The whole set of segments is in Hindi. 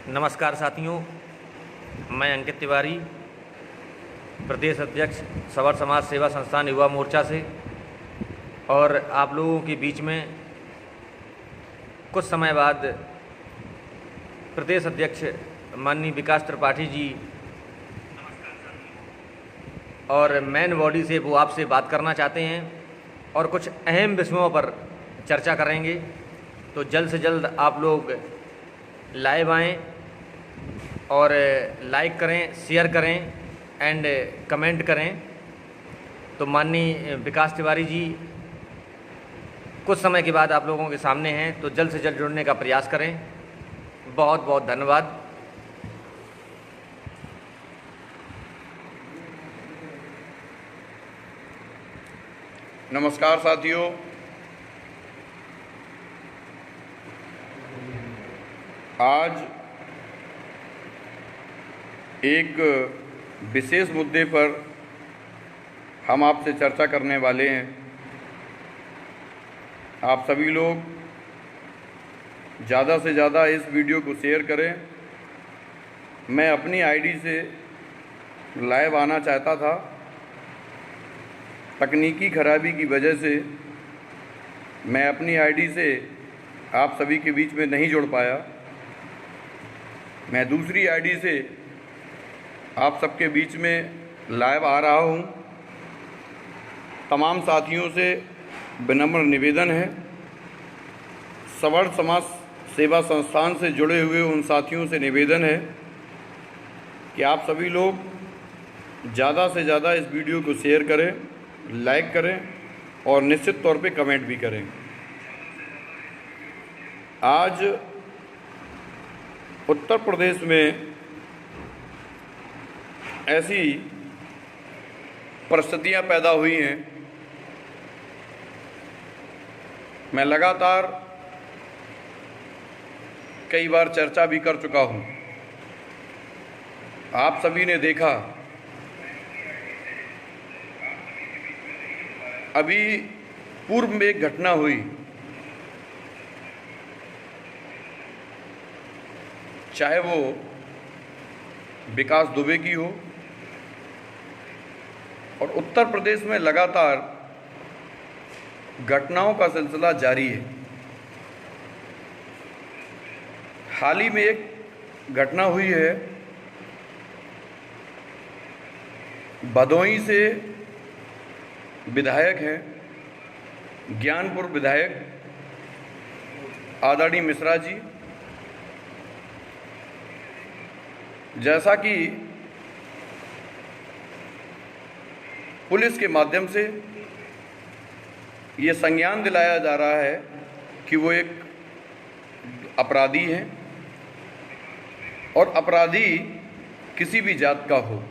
नमस्कार साथियों, मैं अंकित तिवारी, प्रदेश अध्यक्ष सवर समाज सेवा संस्थान युवा मोर्चा से, और आप लोगों के बीच में कुछ समय बाद प्रदेश अध्यक्ष माननीय विकास त्रिपाठी जी और मेन बॉडी से वो आपसे बात करना चाहते हैं और कुछ अहम विषयों पर चर्चा करेंगे। तो जल्द से जल्द आप लोग लाइव आएँ और लाइक करें, शेयर करें एंड कमेंट करें। तो माननीय विकास तिवारी जी कुछ समय के बाद आप लोगों के सामने हैं, तो जल्द से जल्द जुड़ने का प्रयास करें। बहुत बहुत धन्यवाद। नमस्कार साथियों, आज एक विशेष मुद्दे पर हम आपसे चर्चा करने वाले हैं। आप सभी लोग ज़्यादा से ज़्यादा इस वीडियो को शेयर करें। मैं अपनी आईडी से लाइव आना चाहता था, तकनीकी खराबी की वजह से मैं अपनी आईडी से आप सभी के बीच में नहीं जुड़ पाया। मैं दूसरी आईडी से आप सबके बीच में लाइव आ रहा हूं। तमाम साथियों से विनम्र निवेदन है, सवर्ण समाज सेवा संस्थान से जुड़े हुए उन साथियों से निवेदन है कि आप सभी लोग ज़्यादा से ज़्यादा इस वीडियो को शेयर करें, लाइक करें और निश्चित तौर पे कमेंट भी करें। आज उत्तर प्रदेश में ऐसी परिस्थितियां पैदा हुई हैं, मैं लगातार कई बार चर्चा भी कर चुका हूं। आप सभी ने देखा, अभी पूर्व में एक घटना हुई, चाहे वो विकास दुबे की हो, और उत्तर प्रदेश में लगातार घटनाओं का सिलसिला जारी है। हाल ही में एक घटना हुई है, भदोही से विधायक हैं, ज्ञानपुर विधायक आदरणीय मिश्रा जी, जैसा कि पुलिस के माध्यम से ये संज्ञान दिलाया जा रहा है कि वो एक अपराधी हैं और अपराधी किसी भी जात का हो,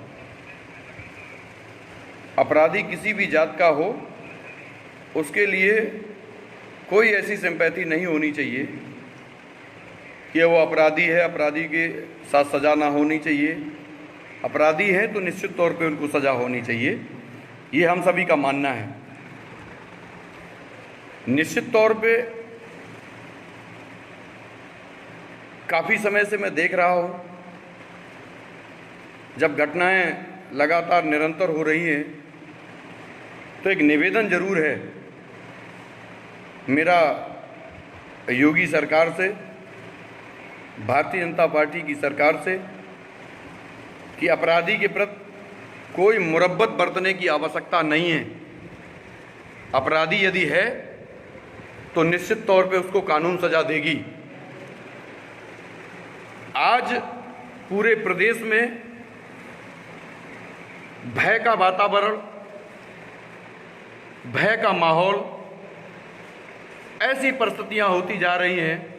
अपराधी किसी भी जात का हो, उसके लिए कोई ऐसी सिंपैथी नहीं होनी चाहिए कि वो अपराधी है, अपराधी के साथ सज़ा ना होनी चाहिए। अपराधी है तो निश्चित तौर पे उनको सज़ा होनी चाहिए, ये हम सभी का मानना है। निश्चित तौर पे काफ़ी समय से मैं देख रहा हूँ, जब घटनाएं लगातार निरंतर हो रही हैं, तो एक निवेदन जरूर है मेरा योगी सरकार से, भारतीय जनता पार्टी की सरकार से, कि अपराधी के प्रति कोई मुरब्बत बरतने की आवश्यकता नहीं है। अपराधी यदि है तो निश्चित तौर पे उसको कानून सजा देगी। आज पूरे प्रदेश में भय का वातावरण, भय का माहौल, ऐसी परिस्थितियां होती जा रही हैं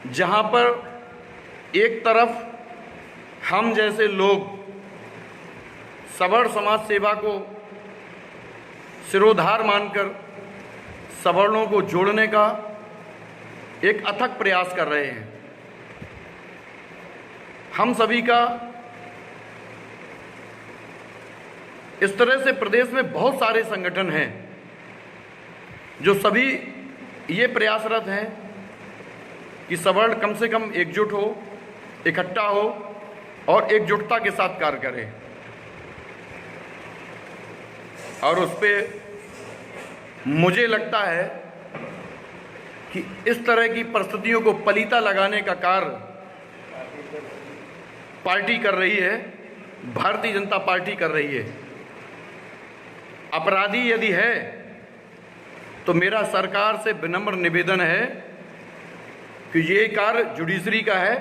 जहां पर एक तरफ हम जैसे लोग सवर्ण समाज सेवा को सिरोधार मानकर सवर्णों को जोड़ने का एक अथक प्रयास कर रहे हैं। हम सभी का इस तरह से प्रदेश में बहुत सारे संगठन हैं जो सभी ये प्रयासरत हैं कि सवर्ण कम से कम एकजुट हो, इकट्ठा हो और एकजुटता के साथ कार्य करे। और उस पे मुझे लगता है कि इस तरह की परिस्थितियों को पलीता लगाने का कार्य पार्टी कर रही है, भारतीय जनता पार्टी कर रही है। अपराधी यदि है तो मेरा सरकार से विनम्र निवेदन है कि ये कार्य जुडिशरी का है,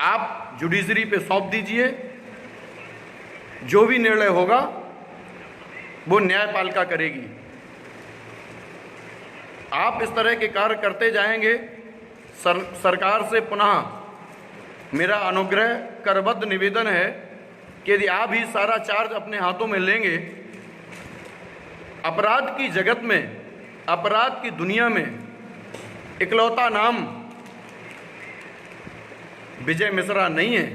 आप जुडिशरी पे सौंप दीजिए, जो भी निर्णय होगा वो न्यायपालिका करेगी। आप इस तरह के कार्य करते जाएंगे, सरकार से पुनः मेरा अनुग्रह करबद्ध निवेदन है कि यदि आप ही सारा चार्ज अपने हाथों में लेंगे, अपराध की जगत में, अपराध की दुनिया में इकलौता नाम विजय मिश्रा नहीं है,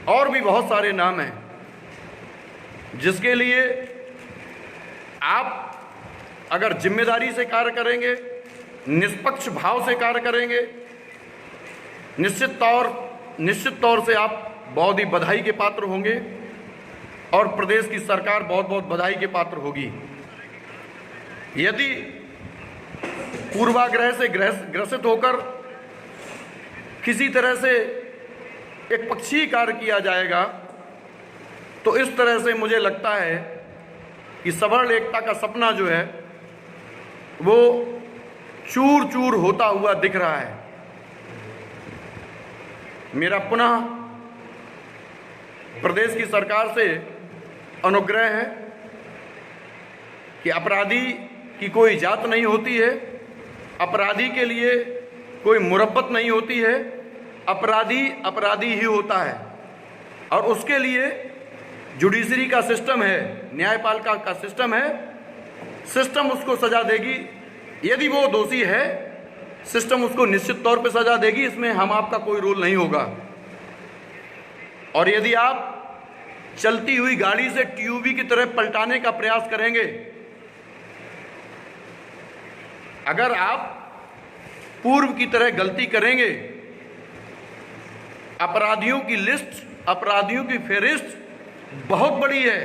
और भी बहुत सारे नाम हैं जिसके लिए आप अगर जिम्मेदारी से कार्य करेंगे, निष्पक्ष भाव से कार्य करेंगे, निश्चित तौर से आप बहुत ही बधाई के पात्र होंगे और प्रदेश की सरकार बहुत बहुत बधाई के पात्र होगी। यदि पूर्वाग्रह से ग्रसित होकर किसी तरह से एक पक्षीय कार्य किया जाएगा तो इस तरह से मुझे लगता है कि सवर्ण एकता का सपना जो है वो चूर चूर होता हुआ दिख रहा है। मेरा पुनः प्रदेश की सरकार से अनुग्रह है कि अपराधी की कोई जात नहीं होती है, अपराधी के लिए कोई मुरब्बत नहीं होती है, अपराधी अपराधी ही होता है और उसके लिए जुडिशरी का सिस्टम है, न्यायपालिका का सिस्टम है, सिस्टम उसको सजा देगी। यदि वो दोषी है, सिस्टम उसको निश्चित तौर पे सजा देगी, इसमें हम आपका कोई रोल नहीं होगा। और यदि आप चलती हुई गाड़ी से टीयूबी की तरह पलटाने का प्रयास करेंगे, अगर आप पूर्व की तरह गलती करेंगे, अपराधियों की लिस्ट, अपराधियों की फेहरिस्त बहुत बड़ी है।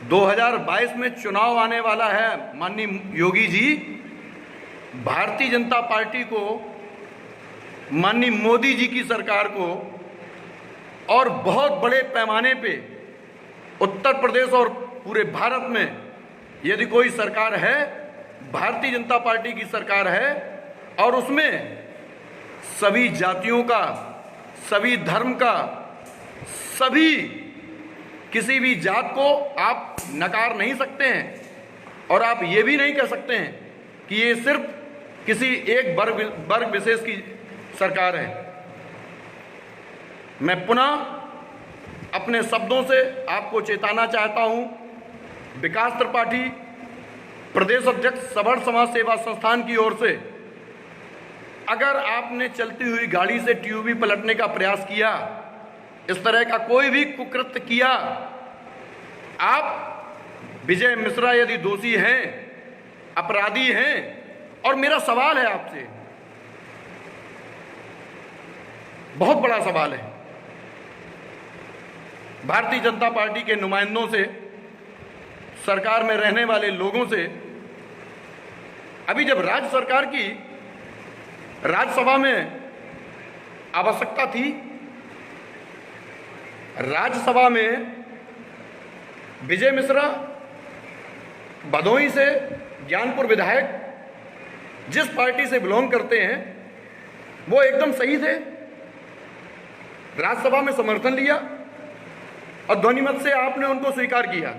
2022 में चुनाव आने वाला है। माननीय योगी जी भारतीय जनता पार्टी को, माननीय मोदी जी की सरकार को और बहुत बड़े पैमाने पे उत्तर प्रदेश और पूरे भारत में यदि कोई सरकार है, भारतीय जनता पार्टी की सरकार है और उसमें सभी जातियों का, सभी धर्म का, सभी किसी भी जात को आप नकार नहीं सकते हैं और आप ये भी नहीं कह सकते हैं कि ये सिर्फ किसी एक वर्ग विशेष की सरकार है। मैं पुनः अपने शब्दों से आपको चेताना चाहता हूं, विकास त्रिपाठी प्रदेश अध्यक्ष सवर्ण समाज सेवा संस्थान की ओर से, अगर आपने चलती हुई गाड़ी से टीयूबी पलटने का प्रयास किया, इस तरह का कोई भी कुकृत्य किया, आप विजय मिश्रा यदि दोषी हैं, अपराधी हैं, और मेरा सवाल है आपसे, बहुत बड़ा सवाल है, भारतीय जनता पार्टी के नुमाइंदों से, सरकार में रहने वाले लोगों से, अभी जब राज्य सरकार की राज्यसभा में आवश्यकता थी, राज्यसभा में विजय मिश्रा भदोही से ज्ञानपुर विधायक जिस पार्टी से बिलोंग करते हैं वो एकदम सही थे, राज्यसभा में समर्थन लिया और ध्वनिमत से आपने उनको स्वीकार किया।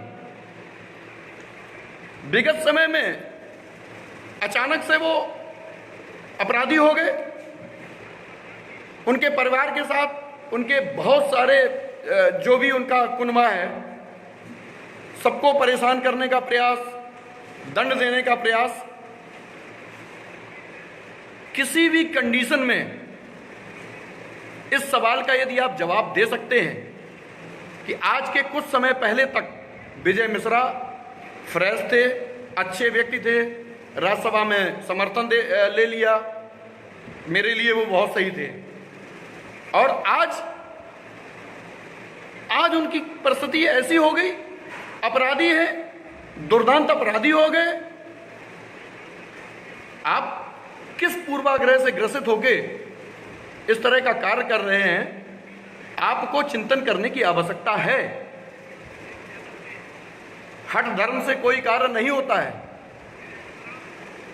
विगत समय में अचानक से वो अपराधी हो गए, उनके परिवार के साथ उनके बहुत सारे जो भी उनका कुनबा है सबको परेशान करने का प्रयास, दंड देने का प्रयास। किसी भी कंडीशन में इस सवाल का यदि आप जवाब दे सकते हैं कि आज के कुछ समय पहले तक विजय मिश्रा फ्रेश थे, अच्छे व्यक्ति थे, राज्यसभा में समर्थन ले लिया, मेरे लिए वो बहुत सही थे। और आज उनकी परिस्थिति ऐसी हो गई, अपराधी है, दुर्दांत अपराधी हो गए। आप किस पूर्वाग्रह से ग्रसित होके इस तरह का कार्य कर रहे हैं, आपको चिंतन करने की आवश्यकता है। हठ धर्म से कोई कार्य नहीं होता है।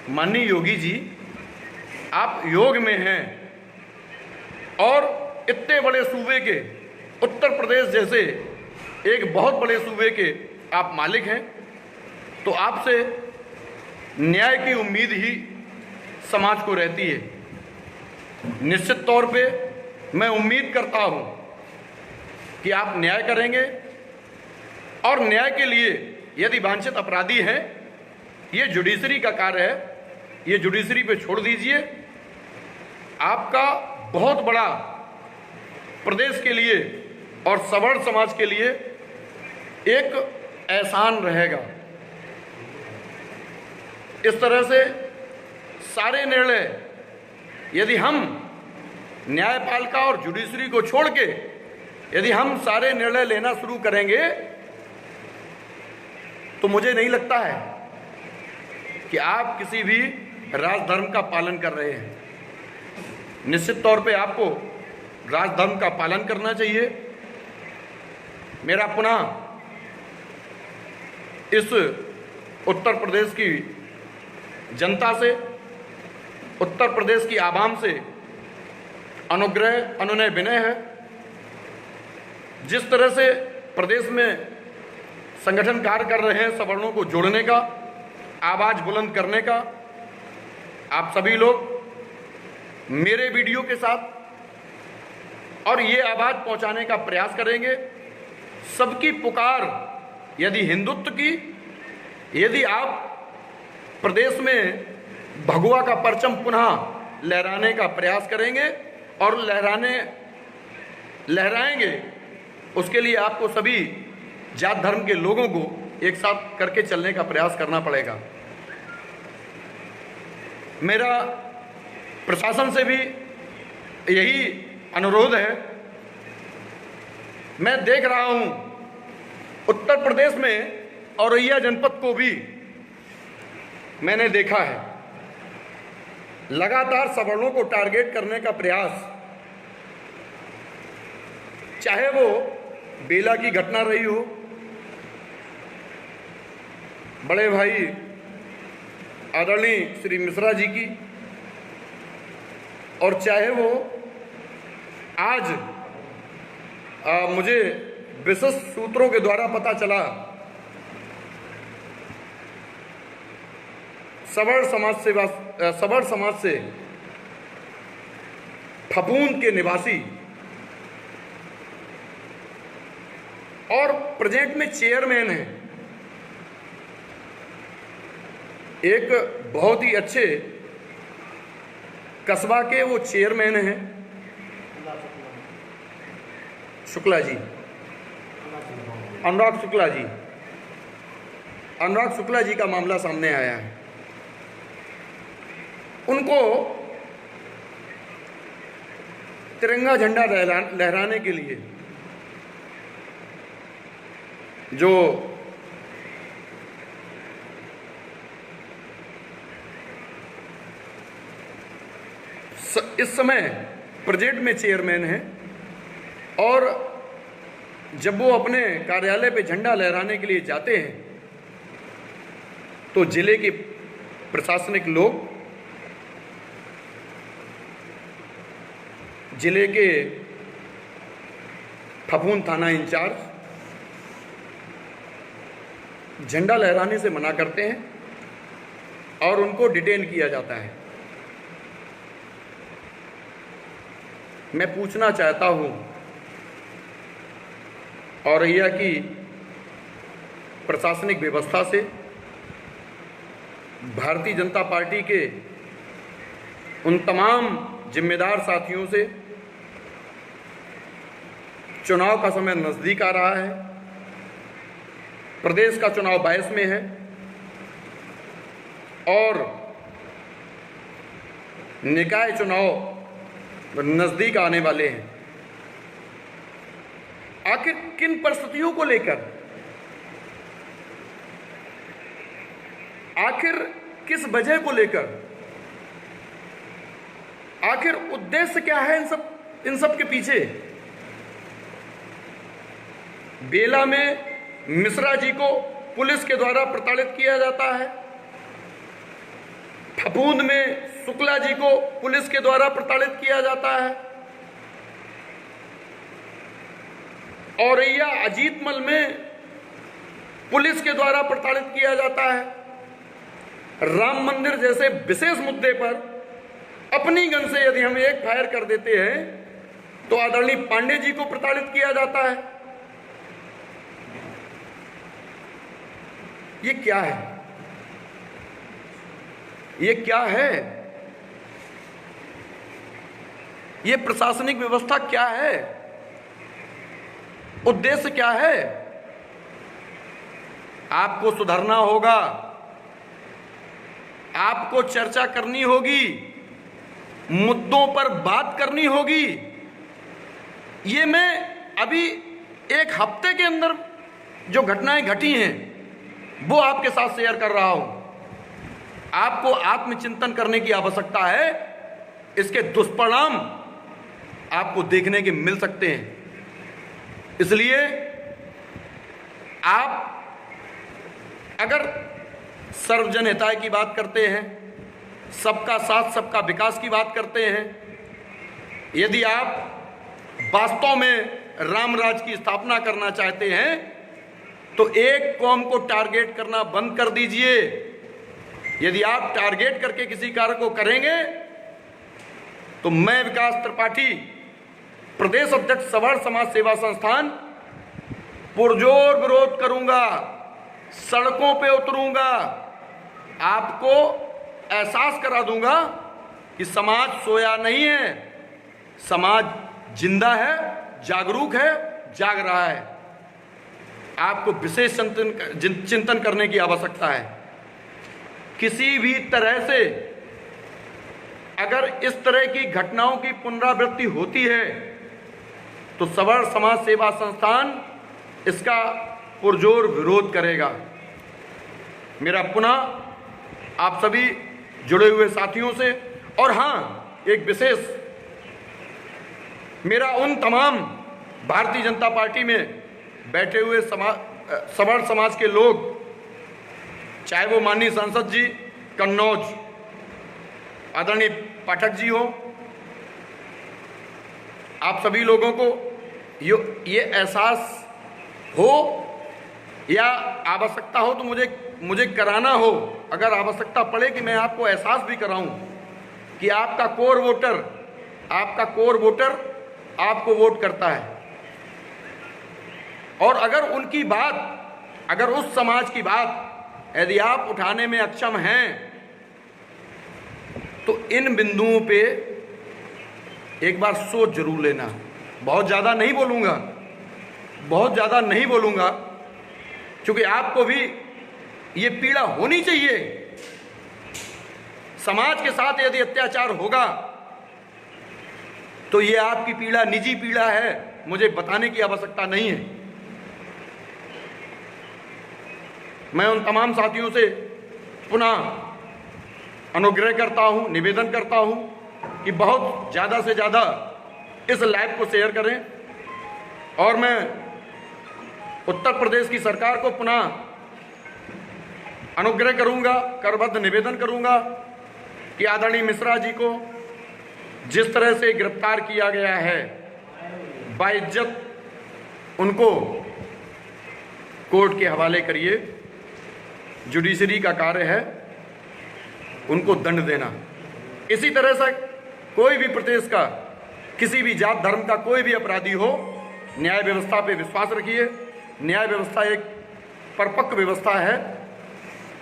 माननीय योगी जी, आप योग में हैं और इतने बड़े सूबे के, उत्तर प्रदेश जैसे एक बहुत बड़े सूबे के आप मालिक हैं, तो आपसे न्याय की उम्मीद ही समाज को रहती है। निश्चित तौर पे मैं उम्मीद करता हूं कि आप न्याय करेंगे और न्याय के लिए यदि वांछित अपराधी हैं, ये जुडिशरी का कार्य है, ये जुडिशरी पे छोड़ दीजिए। आपका बहुत बड़ा प्रदेश के लिए और सवर्ण समाज के लिए एक एहसान रहेगा। इस तरह से सारे निर्णय यदि हम न्यायपालिका और जुडिशरी को छोड़ के यदि हम सारे निर्णय लेना शुरू करेंगे, तो मुझे नहीं लगता है कि आप किसी भी राजधर्म का पालन कर रहे हैं। निश्चित तौर पे आपको राजधर्म का पालन करना चाहिए। मेरा पुनः इस उत्तर प्रदेश की जनता से, उत्तर प्रदेश की आवाम से अनुग्रह, अनुनय, विनय है। जिस तरह से प्रदेश में संगठन कार्य कर रहे हैं सवर्णों को जोड़ने का, आवाज बुलंद करने का, आप सभी लोग मेरे वीडियो के साथ और ये आवाज पहुंचाने का प्रयास करेंगे। सबकी पुकार यदि हिंदुत्व की, यदि आप प्रदेश में भगवा का परचम पुनः लहराने का प्रयास करेंगे और लहराएंगे, उसके लिए आपको सभी जात धर्म के लोगों को एक साथ करके चलने का प्रयास करना पड़ेगा। मेरा प्रशासन से भी यही अनुरोध है। मैं देख रहा हूं उत्तर प्रदेश में औरैया जनपद को भी मैंने देखा है, लगातार सवर्णों को टारगेट करने का प्रयास, चाहे वो बेला की घटना रही हो, बड़े भाई आदरणीय श्री मिश्रा जी की, और चाहे वो आज मुझे विशेष सूत्रों के द्वारा पता चला सवर्ण समाज से फफूंद के निवासी और प्रेजेंट में चेयरमैन हैं, एक बहुत ही अच्छे कस्बा के वो चेयरमैन हैं, शुक्ला जी, अनुराग शुक्ला जी का मामला सामने आया है। उनको तिरंगा झंडा लहराने के लिए जो इस समय प्रेजेंट में चेयरमैन है, और जब वो अपने कार्यालय पे झंडा लहराने के लिए जाते हैं तो जिले के प्रशासनिक लोग, जिले के फफूंद थाना इंचार्ज झंडा लहराने से मना करते हैं और उनको डिटेन किया जाता है। मैं पूछना चाहता हूं औरैया की प्रशासनिक व्यवस्था से, भारतीय जनता पार्टी के उन तमाम जिम्मेदार साथियों से, चुनाव का समय नजदीक आ रहा है, प्रदेश का चुनाव 22 में है, और निकाय चुनाव नजदीक आने वाले हैं। आखिर किन परिस्थितियों को लेकर, आखिर किस वजह को लेकर, आखिर उद्देश्य क्या है इन सब के पीछे? बेला में मिश्रा जी को पुलिस के द्वारा प्रताड़ित किया जाता है, फफूंद में शुक्ला जी को पुलिस के द्वारा प्रताड़ित किया जाता है, औरैया अजीतमल में पुलिस के द्वारा प्रताड़ित किया जाता है। राम मंदिर जैसे विशेष मुद्दे पर अपनी गन से यदि हम एक फायर कर देते हैं तो आदरणीय पांडे जी को प्रताड़ित किया जाता है। ये क्या है? ये क्या है? ये प्रशासनिक व्यवस्था क्या है? उद्देश्य क्या है? आपको सुधरना होगा, आपको चर्चा करनी होगी, मुद्दों पर बात करनी होगी। ये मैं अभी एक हफ्ते के अंदर जो घटनाएं घटी हैं वो आपके साथ शेयर कर रहा हूं। आपको आत्मचिंतन करने की आवश्यकता है। इसके दुष्परिणाम आपको देखने के मिल सकते हैं। इसलिए आप अगर सर्वजन हिताय की बात करते हैं, सबका साथ सबका विकास की बात करते हैं, यदि आप वास्तव में राम राज की स्थापना करना चाहते हैं तो एक कौम को टारगेट करना बंद कर दीजिए। यदि आप टारगेट करके किसी कार्य को करेंगे तो मैं विकास त्रिपाठी, प्रदेश अध्यक्ष सवर्ण समाज सेवा संस्थान, पुरजोर विरोध करूंगा, सड़कों पे उतरूंगा, आपको एहसास करा दूंगा कि समाज सोया नहीं है, समाज जिंदा है, जागरूक है, जाग रहा है। आपको विशेष चिंतन करने की आवश्यकता है। किसी भी तरह से अगर इस तरह की घटनाओं की पुनरावृत्ति होती है तो सवर्ण समाज सेवा संस्थान इसका पुरजोर विरोध करेगा। मेरा पुनः आप सभी जुड़े हुए साथियों से, और हाँ, एक विशेष मेरा उन तमाम भारतीय जनता पार्टी में बैठे हुए सवर्ण समाज के लोग, चाहे वो माननीय सांसद जी कन्नौज आदरणीय पाठक जी हो, आप सभी लोगों को ये एहसास हो या आवश्यकता हो तो मुझे कराना हो, अगर आवश्यकता पड़े कि मैं आपको एहसास भी कराऊं कि आपका कोर वोटर आपको वोट करता है। और अगर उस समाज की बात यदि आप उठाने में अक्षम हैं तो इन बिंदुओं पे एक बार सोच जरूर लेना। बहुत ज़्यादा नहीं बोलूँगा क्योंकि आपको भी ये पीड़ा होनी चाहिए। समाज के साथ यदि अत्याचार होगा तो ये आपकी पीड़ा निजी पीड़ा है, मुझे बताने की आवश्यकता नहीं है। मैं उन तमाम साथियों से पुनः अनुग्रह करता हूं, निवेदन करता हूं कि बहुत ज़्यादा से ज़्यादा इस लाइव को शेयर करें। और मैं उत्तर प्रदेश की सरकार को पुनः अनुग्रह करूंगा, करबद्ध निवेदन करूंगा कि आदरणीय मिश्रा जी को जिस तरह से गिरफ्तार किया गया है, बाइज्जत उनको कोर्ट के हवाले करिए। जुडिशरी का कार्य है उनको दंड देना। इसी तरह से कोई भी प्रदेश का, किसी भी जात धर्म का कोई भी अपराधी हो, न्याय व्यवस्था पे विश्वास रखिए। न्याय व्यवस्था एक परिपक्व व्यवस्था है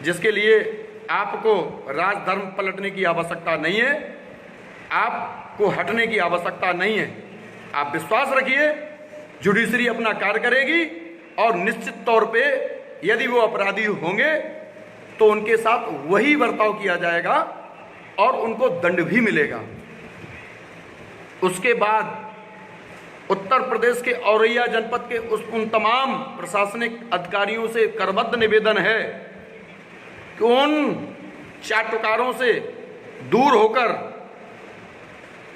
जिसके लिए आपको राजधर्म पलटने की आवश्यकता नहीं है, आपको हटने की आवश्यकता नहीं है। आप विश्वास रखिए, जुडिशरी अपना कार्य करेगी और निश्चित तौर पे यदि वो अपराधी होंगे तो उनके साथ वही बर्ताव किया जाएगा और उनको दंड भी मिलेगा। उसके बाद उत्तर प्रदेश के औरैया जनपद के उन तमाम प्रशासनिक अधिकारियों से करबद्ध निवेदन है कि उन चाटुकारों से दूर होकर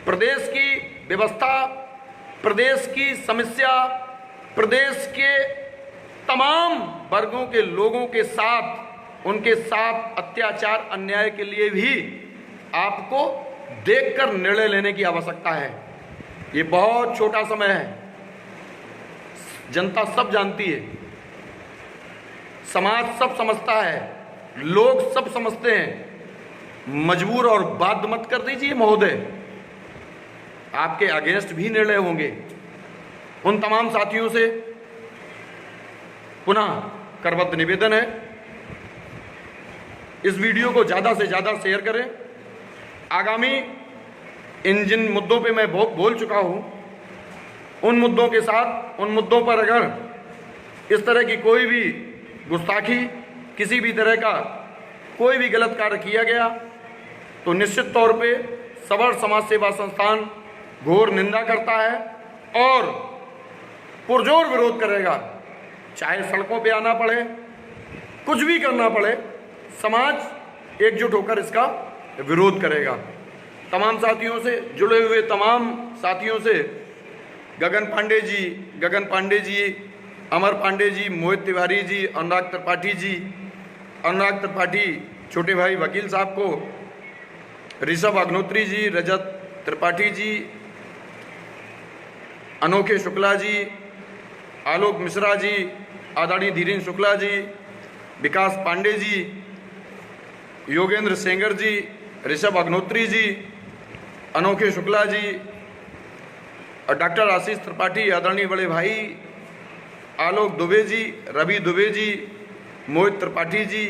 प्रदेश की व्यवस्था, प्रदेश की समस्या, प्रदेश के तमाम वर्गों के लोगों के साथ, उनके साथ अत्याचार अन्याय के लिए भी आपको देखकर निर्णय लेने की आवश्यकता है। ये बहुत छोटा समय है, जनता सब जानती है, समाज सब समझता है, लोग सब समझते हैं। मजबूर और बाध्य मत कर दीजिए महोदय, आपके अगेंस्ट भी निर्णय होंगे। उन तमाम साथियों से पुनः करबद्ध निवेदन है, इस वीडियो को ज़्यादा से ज़्यादा शेयर करें। आगामी इन जिन मुद्दों पे मैं बोल चुका हूं, उन मुद्दों के साथ, उन मुद्दों पर अगर इस तरह की कोई भी गुस्ताखी, किसी भी तरह का कोई भी गलत कार्य किया गया तो निश्चित तौर पे सवर्ण समाज सेवा संस्थान घोर निंदा करता है और पुरजोर विरोध करेगा। चाहे सड़कों पे आना पड़े, कुछ भी करना पड़े, समाज एकजुट होकर इसका विरोध करेगा। तमाम साथियों से जुड़े हुए तमाम साथियों से गगन पांडे जी, अमर पांडे जी, मोहित तिवारी जी, अनुराग त्रिपाठी, छोटे भाई वकील साहब को, ऋषभ अग्नोत्री जी, रजत त्रिपाठी जी, अनोखे शुक्ला जी, आलोक मिश्रा जी, आदरणीय धीरेन्द्र शुक्ला जी, विकास पांडे जी, योगेंद्र सेंगर जी, ऋषभ अग्नोत्री जी, अनोखे शुक्ला जी और डॉक्टर आशीष त्रिपाठी, आदरणीय बड़े भाई आलोक दुबे जी, रवि दुबे जी, मोहित त्रिपाठी जी,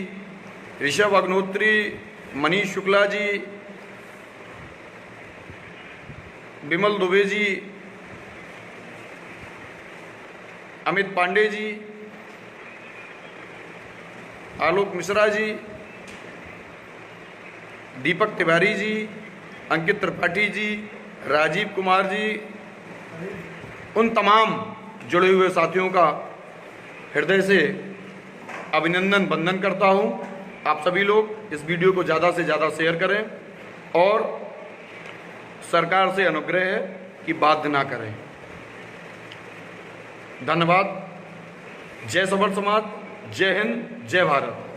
ऋषभ अग्नोत्री, मनीष शुक्ला जी, विमल दुबे जी, अमित पांडे जी, आलोक मिश्रा जी, दीपक तिवारी जी, अंकित त्रिपाठी जी, राजीव कुमार जी, उन तमाम जुड़े हुए साथियों का हृदय से अभिनंदन वंदन करता हूं। आप सभी लोग इस वीडियो को ज़्यादा से ज़्यादा शेयर करें और सरकार से अनुग्रह है कि बाध्य ना करें। धन्यवाद। जय सवर्ण समाज, जय हिंद, जय भारत।